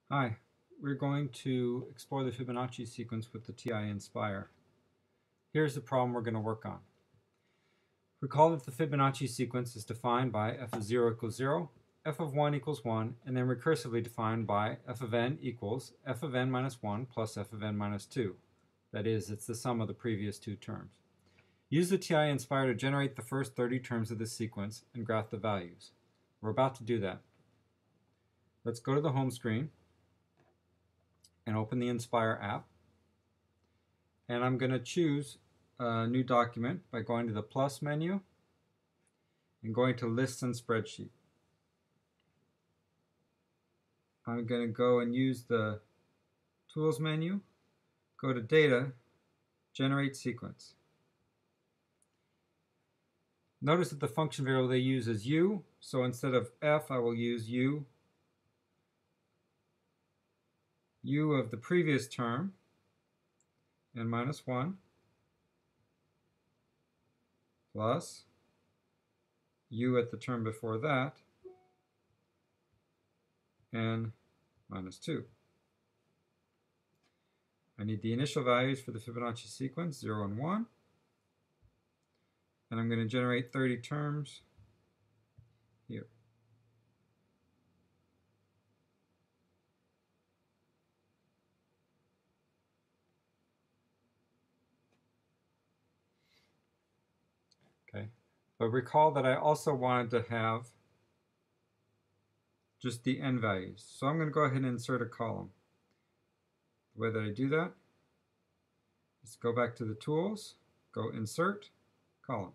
Hi, we're going to explore the Fibonacci sequence with the TI-n-spire. Here's the problem we're going to work on. Recall that the Fibonacci sequence is defined by f of 0 equals 0, f of 1 equals 1, and then recursively defined by f of n equals f of n minus 1 plus f of n minus 2. That is, it's the sum of the previous two terms. Use the TI-n-spire to generate the first 30 terms of this sequence and graph the values. We're about to do that. Let's go to the home screen and open the n-spire app. And I'm going to choose a new document by going to the plus menu and going to lists and spreadsheet. I'm going to go and use the tools menu, go to data, generate sequence. Notice that the function variable they use is u, so instead of f I will use u of the previous term, n minus 1, plus u at the term before that, n minus 2. I need the initial values for the Fibonacci sequence, 0 and 1. And I'm going to generate 30 terms here. Okay, but recall that I also wanted to have just the n values. So I'm going to go ahead and insert a column. The way that I do that is go back to the tools, go insert, column.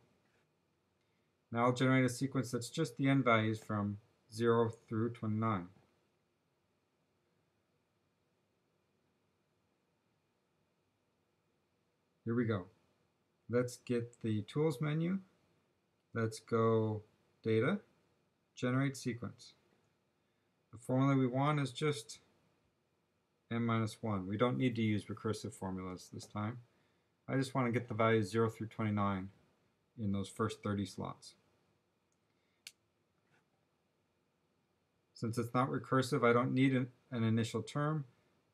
Now I'll generate a sequence that's just the n values from 0 through 29. Here we go. Let's get the tools menu. Let's go data, generate sequence. The formula we want is just n minus 1. We don't need to use recursive formulas this time. I just want to get the values 0 through 29 in those first 30 slots. Since it's not recursive, I don't need an initial term,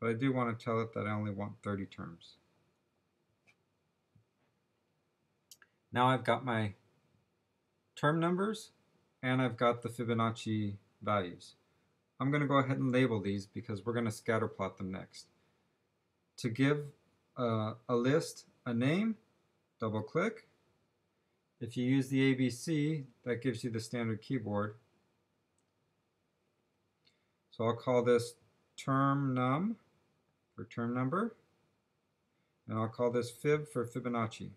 but I do want to tell it that I only want 30 terms. Now I've got my term numbers and I've got the Fibonacci values. I'm going to go ahead and label these because we're going to scatter plot them next. To give a list a name, double click. If you use the ABC, that gives you the standard keyboard. So I'll call this term num for term number, and I'll call this fib for Fibonacci.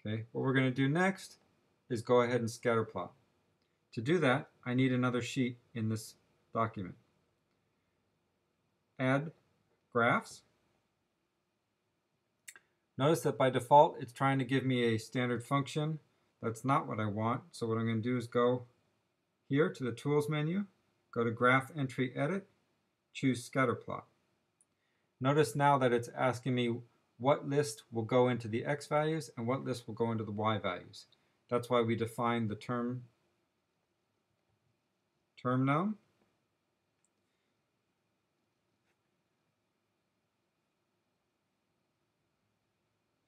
Okay, what we're going to do next is go ahead and scatter plot. To do that, I need another sheet in this document. Add graphs. Notice that by default, it's trying to give me a standard function. That's not what I want. So what I'm going to do is go here to the Tools menu, go to Graph Entry Edit, choose Scatterplot. Notice now that it's asking me what list will go into the x values and what list will go into the y values. That's why we define the term num.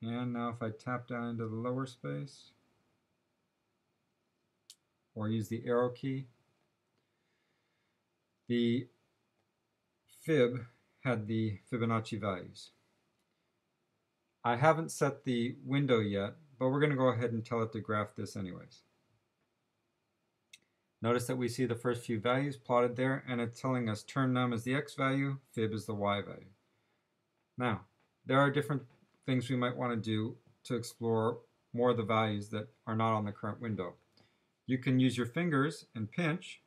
And now if I tap down into the lower space, or use the arrow key, the fib had the Fibonacci values. I haven't set the window yet, but we're going to go ahead and tell it to graph this anyways. Notice that we see the first few values plotted there, and it's telling us term num is the x value, fib is the y value. Now, there are different things we might want to do to explore more of the values that are not on the current window. You can use your fingers and pinch,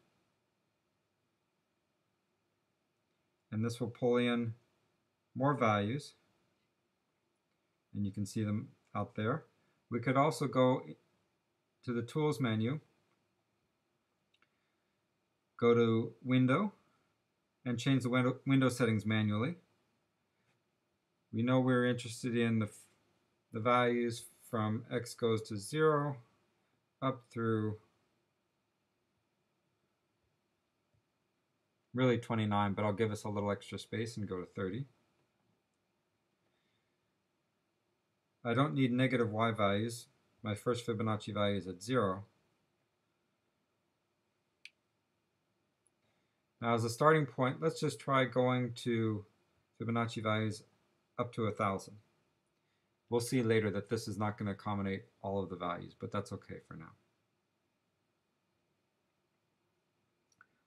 and this will pull in more values, and you can see them out there. We could also go to the Tools menu, go to Window, and change the window settings manually. We know we're interested in the values from x goes to 0 up through really 29, but I'll give us a little extra space and go to 30. I don't need negative y values. My first Fibonacci value is at 0. Now as a starting point, let's just try going to Fibonacci values up to 1,000. We'll see later that this is not going to accommodate all of the values, but that's okay for now.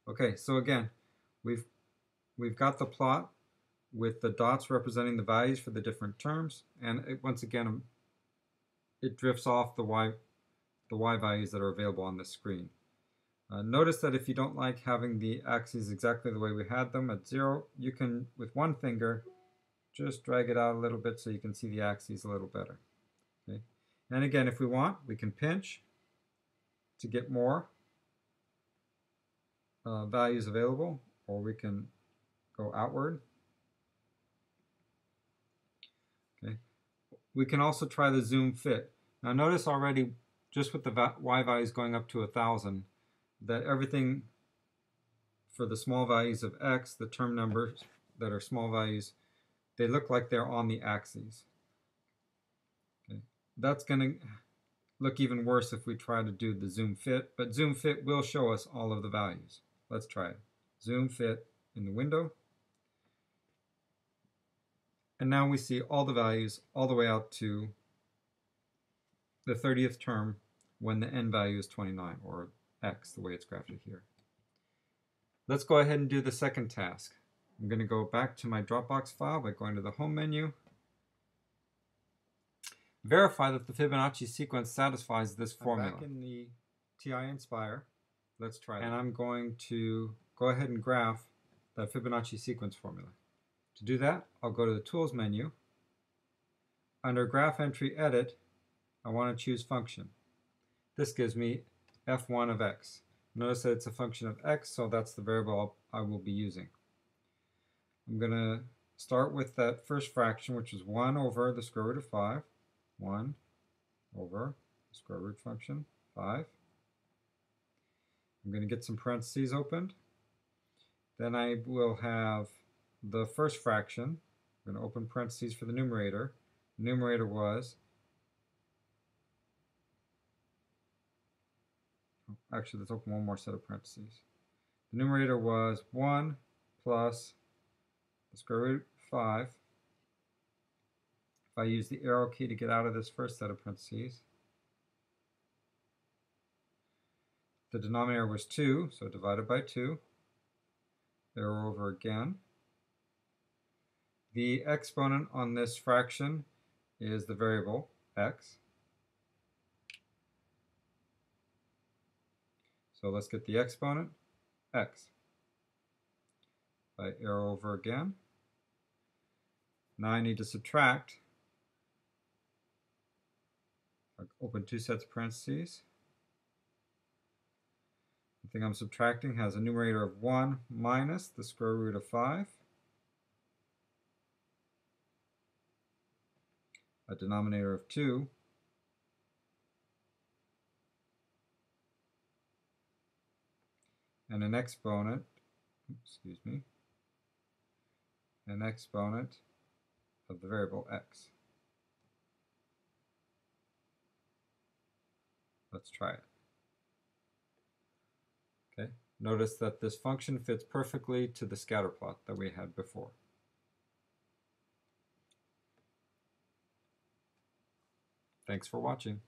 Okay, so again, we've got the plot with the dots representing the values for the different terms, and once again, it drifts off the y values that are available on the screen. Notice that if you don't like having the axes exactly the way we had them at 0, you can, with one finger, just drag it out a little bit so you can see the axes a little better. Okay? And again, if we want, we can pinch to get more values available, or we can go outward. Okay. We can also try the zoom fit. Now notice already, just with the y values going up to 1,000, that everything for the small values of x, the term numbers that are small values, they look like they're on the axes. Okay. That's going to look even worse if we try to do the zoom fit, but zoom fit will show us all of the values. Let's try it. Zoom fit in the window. And now we see all the values all the way out to the 30th term when the n value is 29, or x, the way it's graphed here. Let's go ahead and do the second task. I'm going to go back to my Dropbox file by going to the Home menu. Verify that the Fibonacci sequence satisfies this formula. I'm back in the TI-n-spire. Let's try that. And I'm going to go ahead and graph that Fibonacci sequence formula. To do that, I'll go to the Tools menu. Under Graph Entry Edit, I want to choose Function. This gives me f1 of x. Notice that it's a function of x, so that's the variable I will be using. I'm going to start with that first fraction, which is 1 over the square root of 5. 1 over the square root function, 5. I'm going to get some parentheses opened. Then I will have the first fraction. I'm going to open parentheses for the numerator. The numerator was, actually let's open one more set of parentheses. The numerator was 1 plus the square root of 5. If I use the arrow key to get out of this first set of parentheses, the denominator was 2, so divided by 2. Arrow over again. The exponent on this fraction is the variable x. So let's get the exponent, x. By arrow over again. Now I need to subtract. I open two sets of parentheses. The thing I'm subtracting has a numerator of 1 minus the square root of 5. A denominator of 2. And an exponent, an exponent of the variable x. Let's try it. Okay, notice that this function fits perfectly to the scatter plot that we had before. Thanks for watching.